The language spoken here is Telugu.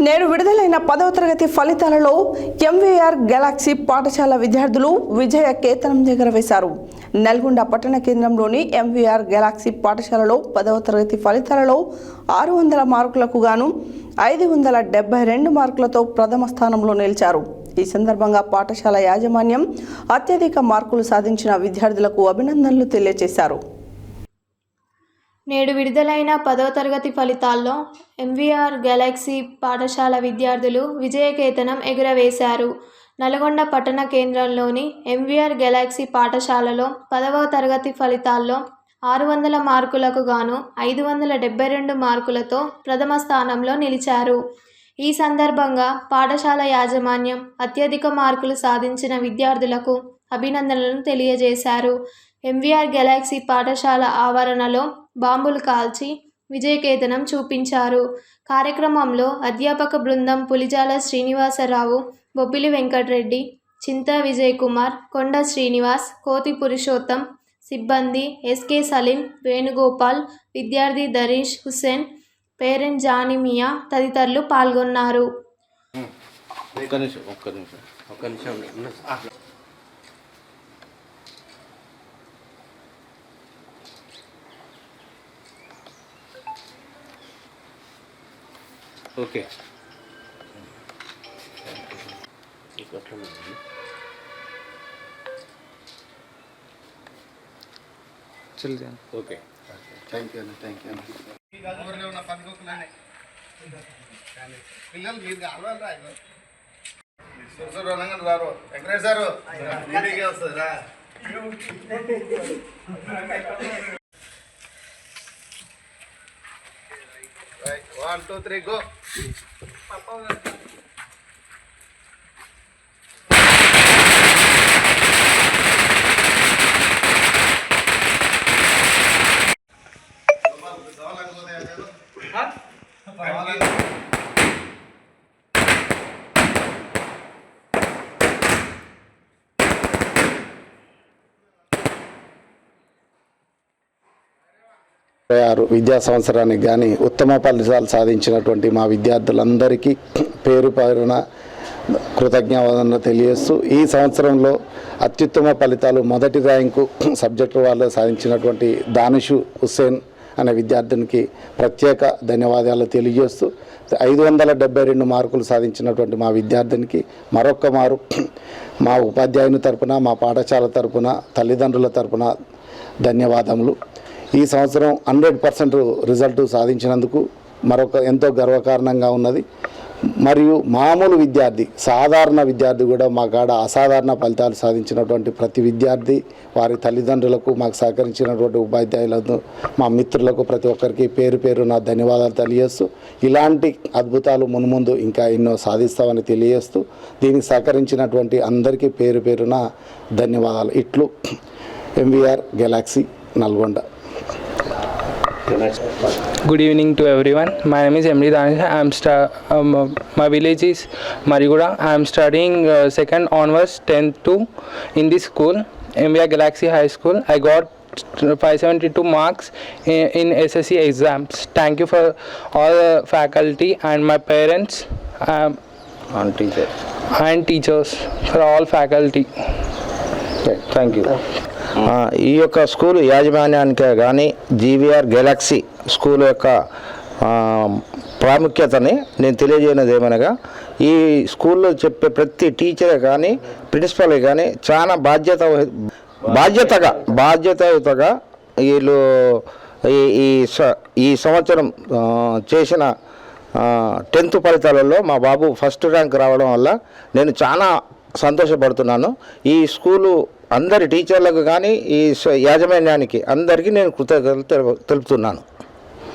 నేడు విడుదలైన 10వ తరగతి ఫలితాలలో ఎంవీఆర్ గెలాక్సీ పాఠశాల విద్యార్థులు విజయ కేతనం ఎగురవేశారు. నల్గొండ పట్టణ కేంద్రంలోని ఎంవీఆర్ గెలాక్సీ పాఠశాలలో 10వ తరగతి ఫలితాలలో 600 మార్కులకు గాను 572 మార్కులతో ప్రథమ స్థానంలో నిలిచారు. ఈ సందర్భంగా పాఠశాల యాజమాన్యం అత్యధిక మార్కులు సాధించిన విద్యార్థులకు అభినందనలు తెలియజేశారు. నేడు విడుదలైన 10వ తరగతి ఫలితాల్లో ఎంవీఆర్ గెలాక్సీ పాఠశాల విద్యార్థులు విజయకేతనం ఎగురవేశారు. నల్గొండ పట్టణ కేంద్రంలోని ఎంవీఆర్ గెలాక్సీ పాఠశాలలో 10వ తరగతి ఫలితాల్లో 600 మార్కులకు గాను 572 మార్కులతో ప్రథమ స్థానంలో నిలిచారు. ఈ సందర్భంగా పాఠశాల యాజమాన్యం అత్యధిక మార్కులు సాధించిన విద్యార్థులకు అభినందనలను తెలియజేశారు. ఎంవీఆర్ గెలాక్సీ పాఠశాల ఆవరణలో బాంబులు కాల్చి విజయకేతనం చూపించారు. కార్యక్రమంలో అధ్యాపక బృందం పులిజాల శ్రీనివాసరావు, బొబ్బిలి వెంకటరెడ్డి, చింత విజయ్ కుమార్, కొండ శ్రీనివాస్, కోతి పురుషోత్తం, సిబ్బంది ఎస్కే సలీం, వేణుగోపాల్, విద్యార్థి దరీష్ హుస్సేన్, పేరెంట్ జానిమియా తదితరులు పాల్గొన్నారు. ఓకే ఓకే థ్యాంక్ యూ ఊరిలో ఉన్న పండుగలనే పిల్లలు మీరు కావాలి రారు వెంకటేష్ సారు మీడికి వస్తుందిరా. 1 2 3 go. విద్యా సంవత్సరానికి కానీ ఉత్తమ ఫలితాలు సాధించినటువంటి మా విద్యార్థులందరికీ పేరు పేరున కృతజ్ఞతలు తెలియజేస్తూ ఈ సంవత్సరంలో అత్యుత్తమ ఫలితాలు మొదటి ర్యాంకు సబ్జెక్టు వాళ్ళు సాధించినటువంటి దానిషు హుస్సేన్ అనే విద్యార్థినికి ప్రత్యేక ధన్యవాదాలు తెలియజేస్తూ 572 మార్కులు సాధించినటువంటి మా విద్యార్థినికి మరొక్క మారు మా ఉపాధ్యాయుని తరపున మా పాఠశాల తరపున తల్లిదండ్రుల తరపున ధన్యవాదములు. ఈ సంవత్సరం 100% రిజల్ట్ సాధించినందుకు ఎంతో గర్వకారణంగా ఉన్నది. మరియు మామూలు విద్యార్థి సాధారణ విద్యార్థి కూడా మా కాడ అసాధారణ ఫలితాలు సాధించినటువంటి ప్రతి విద్యార్థి వారి తల్లిదండ్రులకు మాకు సహకరించినటువంటి ఉపాధ్యాయులకు మా మిత్రులకు ప్రతి ఒక్కరికి పేరు పేరున ధన్యవాదాలు తెలియజేస్తూ ఇలాంటి అద్భుతాలు మున్ముందు ఇంకా ఎన్నో సాధిస్తామని తెలియజేస్తూ దీనికి సహకరించినటువంటి అందరికీ పేరు పేరున ధన్యవాదాలు. ఇట్లు MVR Galaxy Nalgonda. Good evening to everyone. My name is Emily Danish. My village is Mariguda. I am studying 2nd onwards 10th to in this school, MVR Galaxy High School. I got 572 marks in SSC exams. Thank you for all the faculty and my parents and teachers for all faculty. Thank you. ఈ యొక్క స్కూల్ యాజమాన్యానికే కానీ జీవీఆర్ గెలాక్సీ స్కూల్ యొక్క ప్రాముఖ్యతని నేను తెలియజేయనది ఏమనగా ఈ స్కూల్లో చెప్పే ప్రతి టీచరే కానీ ప్రిన్సిపల్ కానీ చాలా బాధ్యతాయుతగా వీళ్ళు ఈ సంవత్సరం చేసిన 10th ఫలితాలలో మా బాబు ఫస్ట్ ర్యాంక్ రావడం వల్ల నేను చాలా సంతోషపడుతున్నాను. ఈ స్కూలు అందరి టీచర్లకు కానీ ఈ యాజమాన్యానికి అందరికీ నేను కృతజ్ఞతలు తెలుపుతున్నాను.